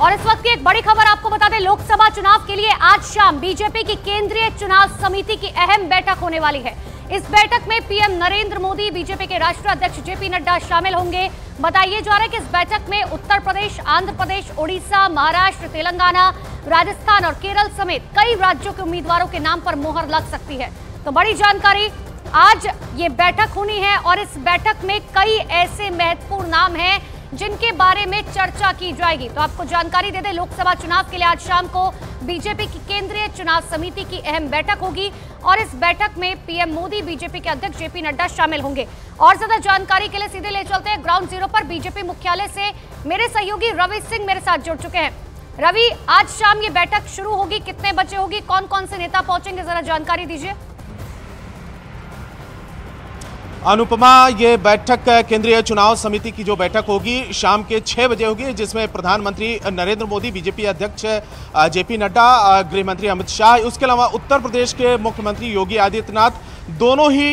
और इस वक्त की एक बड़ी खबर आपको बता दें, लोकसभा चुनाव के लिए आज शाम बीजेपी की केंद्रीय चुनाव समिति की अहम बैठक होने वाली है। इस बैठक में पीएम नरेंद्र मोदी, बीजेपी के राष्ट्रीय अध्यक्ष जेपी नड्डा शामिल होंगे। बताइए जा रहा है कि इस बैठक में उत्तर प्रदेश, आंध्र प्रदेश, ओडिशा, महाराष्ट्र, तेलंगाना, राजस्थान और केरल समेत कई राज्यों के उम्मीदवारों के नाम पर मोहर लग सकती है। तो बड़ी जानकारी, आज ये बैठक होनी है और इस बैठक में कई ऐसे महत्वपूर्ण नाम हैं जिनके बारे में चर्चा की जाएगी। तो आपको जानकारी दे दें, लोकसभा चुनाव के लिए आज शाम को बीजेपी की केंद्रीय चुनाव समिति की अहम बैठक होगी और इस बैठक में पीएम मोदी, बीजेपी के अध्यक्ष जेपी नड्डा शामिल होंगे। और ज्यादा जानकारी के लिए सीधे ले चलते हैं ग्राउंड जीरो पर। बीजेपी मुख्यालय से मेरे सहयोगी रवि सिंह मेरे साथ जुड़ चुके हैं। रवि, आज शाम ये बैठक शुरू होगी, कितने बजे होगी, कौन कौन से नेता पहुंचेंगे, जरा जानकारी दीजिए। अनुपमा, ये बैठक केंद्रीय चुनाव समिति की जो बैठक होगी शाम के 6 बजे होगी, जिसमें प्रधानमंत्री नरेंद्र मोदी, बीजेपी अध्यक्ष जेपी नड्डा, गृह मंत्री अमित शाह, उसके अलावा उत्तर प्रदेश के मुख्यमंत्री योगी आदित्यनाथ, दोनों ही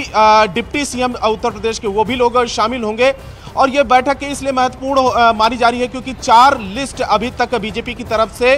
डिप्टी सीएम उत्तर प्रदेश के वो भी लोग शामिल होंगे। और ये बैठक इसलिए महत्वपूर्ण मानी जा रही है क्योंकि 4 लिस्ट अभी तक बीजेपी की तरफ से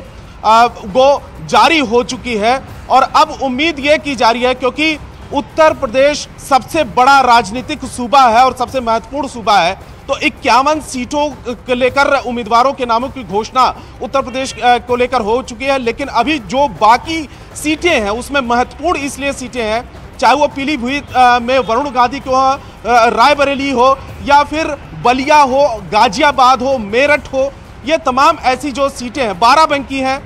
वो जारी हो चुकी है और अब उम्मीद ये की जा रही है, क्योंकि उत्तर प्रदेश सबसे बड़ा राजनीतिक सूबा है और सबसे महत्वपूर्ण सूबा है, तो 51 सीटों को लेकर उम्मीदवारों के नामों की घोषणा उत्तर प्रदेश को लेकर हो चुकी है। लेकिन अभी जो बाकी सीटें हैं उसमें महत्वपूर्ण इसलिए सीटें हैं, चाहे वो पीलीभीत में वरुण गांधी को रायबरेली हो या फिर बलिया हो, गाजियाबाद हो, मेरठ हो, ये तमाम ऐसी जो सीटें हैं, बाराबंकी हैं,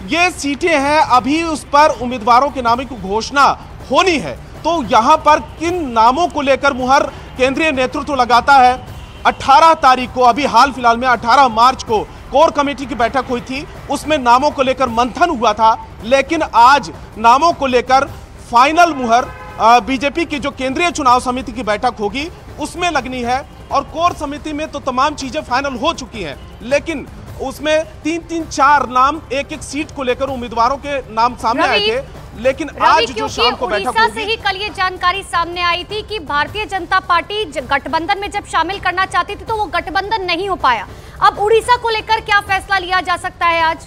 ये सीटें हैं, अभी उस पर उम्मीदवारों के नामों की घोषणा होनी है। तो यहां पर किन नामों को लेकर मुहर केंद्रीय नेतृत्व लगाता है, 18 तारीख को, अभी हाल फिलहाल में 18 मार्च को कोर कमेटी की बैठक हुई थी, उसमें नामों को लेकर मंथन हुआ था। लेकिन आज नामों को लेकर फाइनल मुहर बीजेपी की जो केंद्रीय चुनाव समिति की बैठक होगी उसमें लगनी है। और कोर समिति में तो तमाम चीजें फाइनल हो चुकी हैं, लेकिन उसमें 3-4 नाम, एक सीट को लेकर उम्मीदवारों के नाम सामने आए थे। लेकिन आज जो शाम को बैठक होगी, से ही कल ये जानकारी सामने आई थी कि भारतीय जनता पार्टी गठबंधन में जब शामिल करना चाहती थी तो वो गठबंधन नहीं हो पाया। अब उड़ीसा को लेकर क्या फैसला लिया जा सकता है आज?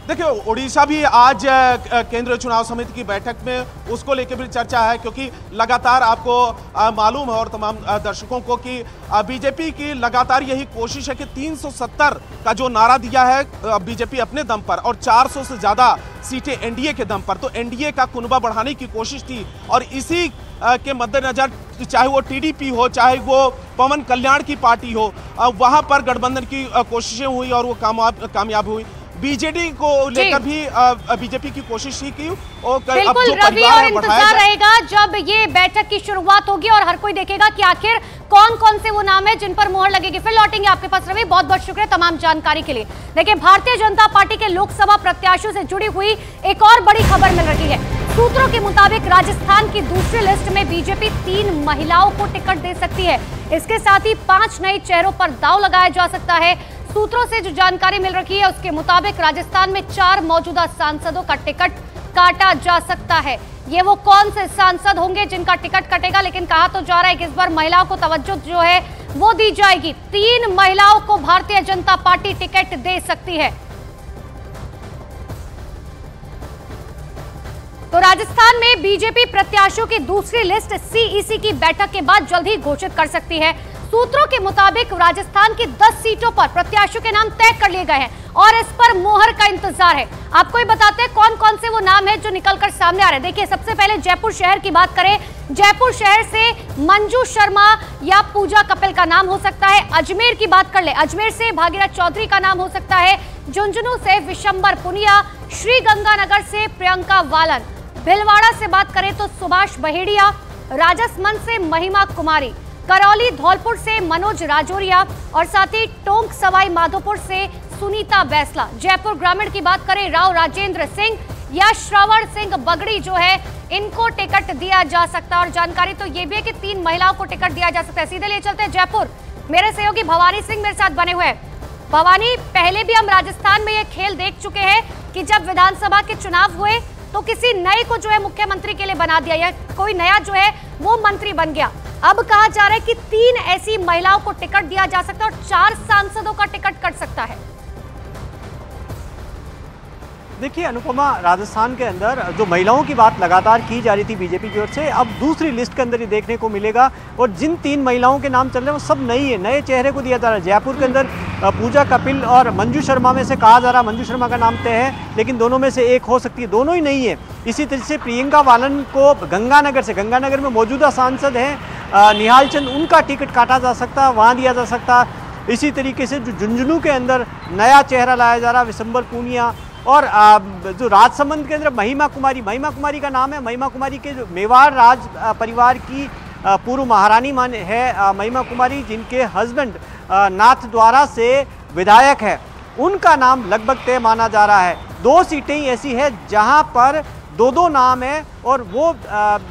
देखिए, उड़ीसा भी आज केंद्रीय चुनाव समिति की बैठक में उसको लेकर भी चर्चा है, क्योंकि लगातार आपको मालूम है और तमाम दर्शकों को कि बीजेपी की लगातार यही कोशिश है कि 370 का जो नारा दिया है बीजेपी अपने दम पर और 400 से ज्यादा सीटें एनडीए के दम पर, तो एनडीए का कुनबा बढ़ाने की कोशिश थी। और इसी के मद्देनजर चाहे वो टीडीपी हो, चाहे वो पवन कल्याण की पार्टी हो, वहां पर गठबंधन की कोशिशें हुई और वो कामयाब हुई। बीजेडी को लेकर भी बीजेपी की कोशिश ही की। बिल्कुल रवि, और इंतजार रहेगा जब ये बैठक की शुरुआत होगी और हर कोई देखेगा कि आखिर कौन कौन से वो नाम है जिन पर मोहर लगेगी। फिर लौटेंगे आपके पास रवि, बहुत बहुत शुक्रिया तमाम जानकारी के लिए। देखिए, भारतीय जनता पार्टी के लोकसभा प्रत्याशियों से जुड़ी हुई एक और बड़ी खबर मिल रही है। सूत्रों के मुताबिक राजस्थान की दूसरी लिस्ट में बीजेपी 3 महिलाओं को टिकट दे सकती है। इसके साथ ही 5 नए चेहरों पर दांव लगाया जा सकता है। सूत्रों से जो जानकारी मिल रही है उसके मुताबिक राजस्थान में 4 मौजूदा सांसदों का टिकट काटा जा सकता है। ये वो कौन से सांसद होंगे जिनका टिकट कटेगा, लेकिन कहा तो जा रहा है कि इस बार महिलाओं को तवज्जो जो है वो दी जाएगी। 3 महिलाओं को भारतीय जनता पार्टी टिकट दे सकती है। तो राजस्थान में बीजेपी प्रत्याशियों की दूसरी लिस्ट सीईसी की बैठक के बाद जल्द ही घोषित कर सकती है। सूत्रों के मुताबिक राजस्थान की 10 सीटों पर प्रत्याशियों के नाम तय कर लिए गए हैं और इस पर मोहर का इंतजार है। आपको ही बताते हैं कौन कौन से वो नाम है जो निकलकर सामने आ रहे हैं। देखिए, सबसे पहले जयपुर शहर की बात करें, जयपुर शहर से मंजू शर्मा या पूजा कपिल का नाम हो सकता है। अजमेर की बात कर ले, अजमेर से भागीरथ चौधरी का नाम हो सकता है। झुंझुनू से विशंबर पुनिया, श्रीगंगानगर से प्रियंका वालन, भिलवाड़ा से बात करें तो सुभाष बहेड़िया, राजसमंद से महिमा कुमारी, करौली धौलपुर से मनोज राजौरिया और साथ ही टोंक सवाई माधोपुर से सुनीता बैसला। जयपुर ग्रामीण की बात करें, राव राजेंद्र सिंह या श्रवण सिंह बगड़ी जो है, इनको टिकट दिया जा सकता है। और जानकारी तो ये भी है कि 3 महिलाओं को टिकट दिया जा सकता है। सीधे ले चलते हैं जयपुर, मेरे सहयोगी भवानी सिंह मेरे साथ बने हुए हैं। भवानी, पहले भी हम राजस्थान में ये खेल देख चुके हैं कि जब विधानसभा के चुनाव हुए तो किसी नए को जो है मुख्यमंत्री के लिए बना दिया या कोई नया जो है वो मंत्री बन गया। अब कहा जा रहा है कि 3 ऐसी महिलाओं को टिकट दिया जा सकता है और 4 सांसदों का टिकट कट सकता है। देखिए अनुपमा, राजस्थान के अंदर जो महिलाओं की बात लगातार की जा रही थी बीजेपी की ओर से, अब दूसरी लिस्ट के अंदर ये देखने को मिलेगा। और जिन 3 महिलाओं के नाम चल रहे हैं वो सब नई है, नए चेहरे को दिया जा रहा है। जयपुर के अंदर पूजा कपिल और मंजू शर्मा में से कहा जा रहा है, मंजू शर्मा का नाम तय है, लेकिन दोनों में से एक हो सकती है, दोनों ही नहीं है। इसी तरह से प्रियंका बालन को गंगानगर में मौजूदा सांसद हैं निहाल चंद, उनका टिकट काटा जा सकता है, वहाँ दिया जा सकता है। इसी तरीके से जो झुंझुनू के अंदर नया चेहरा लाया जा रहा है, विशंबर पूनिया, और जो राजसमंद के अंदर महिमा कुमारी का नाम है। महिमा कुमारी के जो मेवाड़ राज परिवार की पूर्व महारानी है महिमा कुमारी, जिनके हस्बैंड नाथद्वारा से विधायक है, उनका नाम लगभग तय माना जा रहा है। 2 सीटें ही ऐसी है जहां पर 2 नाम है, और वो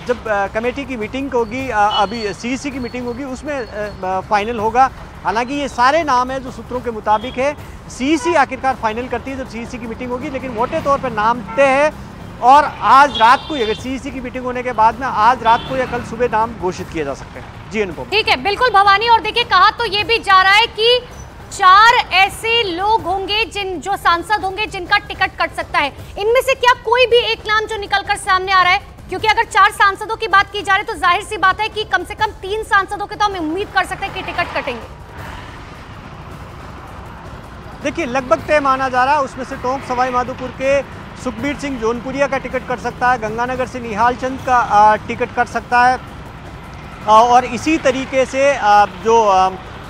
जब कमेटी की मीटिंग होगी, अभी सीईसी की मीटिंग होगी, उसमें फाइनल होगा। हालांकि ये सारे नाम है जो सूत्रों के मुताबिक है, सीईसी आखिरकार फाइनल करती है जब सीईसी की मीटिंग होगी, लेकिन मोटे तौर पर नाम तय है। और आज रात को, अगर सीईसी की मीटिंग होने के बाद में आज रात को या कल सुबह नाम घोषित किए जा सकते हैं। जी अनुपम। ठीक है, बिल्कुल भवानी। और देखिए, कहा तो ये भी जा रहा है कि 4 ऐसे लोग होंगे जो सांसद होंगे जिनका टिकट कट सकता है। इनमें से क्या कोई भी एक नाम जो निकलकर सामने आ रहा है? क्योंकि अगर 4 सांसदों की बात की जा रही है तो जाहिर सी बात है कि कम से कम 3 सांसदों के तो हम उम्मीद कर सकते हैं कि टिकट कटेंगे। देखिए, लगभग तय माना जा रहा है। उसमें से टोंक सवाई माधोपुर के सुखबीर सिंह जौनपुरिया का टिकट कट सकता है, गंगानगर से निहाल चंद का टिकट कट सकता है, और इसी तरीके से जो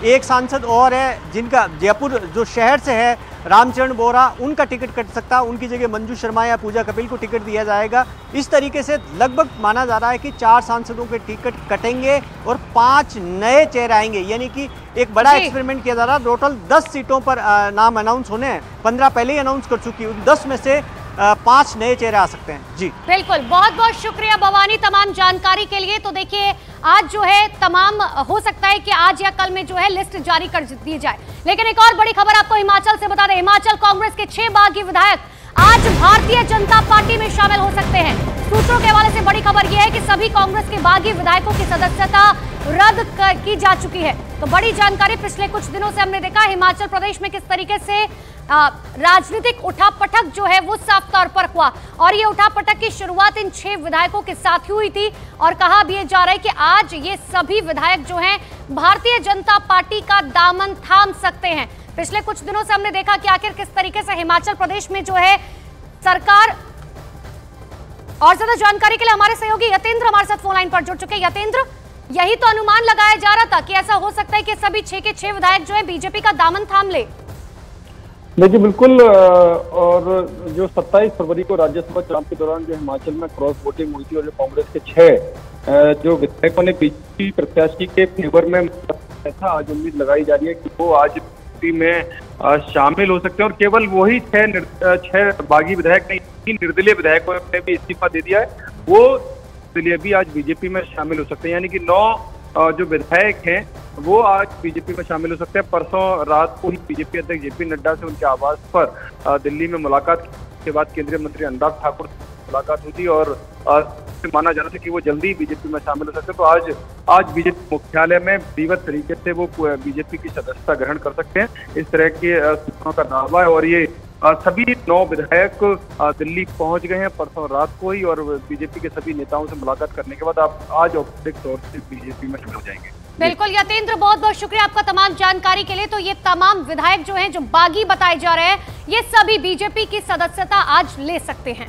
एक सांसद और है जिनका जयपुर जो शहर से है, रामचरण बोरा, उनका टिकट कट सकता है। उनकी जगह मंजू शर्मा या पूजा कपिल को टिकट दिया जाएगा। इस तरीके से लगभग माना जा रहा है कि 4 सांसदों के टिकट कटेंगे और 5 नए चेहरे आएंगे। यानी कि एक बड़ा एक्सपेरिमेंट किया जा रहा है। टोटल 10 सीटों पर नाम अनाउंस होने हैं, 15 पहले ही अनाउंस कर चुकी है, 10 में से 5 नए चेहरे आ सकते हैं। जी बिल्कुल, बहुत बहुत शुक्रिया भवानी तमाम जानकारी के लिए। तो देखिए, आज जो है तमाम हो सकता है कि आज या कल में जो है लिस्ट जारी कर दी जाए। लेकिन एक और बड़ी खबर आपको हिमाचल से बता दें। हिमाचल कांग्रेस के 6 बागी विधायक आज भारतीय जनता पार्टी में शामिल हो सकते हैं। सूत्रों के हवाले से बड़ी खबर यह है कि सभी कांग्रेस के बागी विधायकों की सदस्यता रद्द की जा चुकी है। तो बड़ी जानकारी, पिछले कुछ दिनों से हमने देखा हिमाचल प्रदेश में किस तरीके से राजनीतिक उठापटक जो है वो साफ तौर पर हुआ, और ये उठापटक की शुरुआत इन 6 विधायकों के साथ ही हुई थी। और कहा भी जा रहा है कि आज ये सभी विधायक जो हैं भारतीय जनता पार्टी का दामन थाम सकते हैं। पिछले कुछ दिनों से हमने देखा कि आखिर किस तरीके से हिमाचल प्रदेश में जो है सरकार। और ज्यादा जानकारी के लिए हमारे सहयोगी यतेंद्र हमारे साथ फोन लाइन पर जुड़ चुके हैं। यतेंद्र, यही तो अनुमान लगाया जा रहा था कि ऐसा हो सकता है कि सभी 6 के 6 विधायक जो है बीजेपी का दामन थाम ले। देखिए बिल्कुल, और जो 27 फरवरी को राज्यसभा चुनाव के दौरान जो हिमाचल में क्रॉस वोटिंग हुई थी और जो कांग्रेस के 6 जो विधायकों ने बीजेपी प्रत्याशी के फेवर में ऐसा आज उम्मीद लगाई जा रही है कि वो आज बीजेपी में शामिल हो सकते हैं। और केवल वही 6 बागी विधायक नहीं, 3 निर्दलीय विधायकों ने भी इस्तीफा दे दिया है, वो निर्दलीय भी आज बीजेपी में शामिल हो सकते हैं। यानी कि 9 जो विधायक हैं वो आज बीजेपी में शामिल हो सकते हैं। परसों रात को ही बीजेपी अध्यक्ष जेपी नड्डा से उनके आवास पर दिल्ली में मुलाकात के बाद केंद्रीय मंत्री अनुराग ठाकुर से मुलाकात हुई थी, और माना जा रहा था कि वो जल्दी बीजेपी में शामिल हो सकते हैं। तो आज बीजेपी मुख्यालय में विधिवत तरीके से वो बीजेपी की सदस्यता ग्रहण कर सकते हैं, इस तरह के सूत्रों का दावा है। और ये सभी 9 विधायक दिल्ली पहुंच गए हैं परसों रात को ही, और बीजेपी के सभी नेताओं से मुलाकात करने के बाद आप आज औपचारिक तौर से बीजेपी में शामिल हो जाएंगे। बिल्कुल यतेंद्र, बहुत बहुत शुक्रिया आपका तमाम जानकारी के लिए। तो ये तमाम विधायक जो हैं जो बागी बताए जा रहे हैं, ये सभी बीजेपी की सदस्यता आज ले सकते हैं।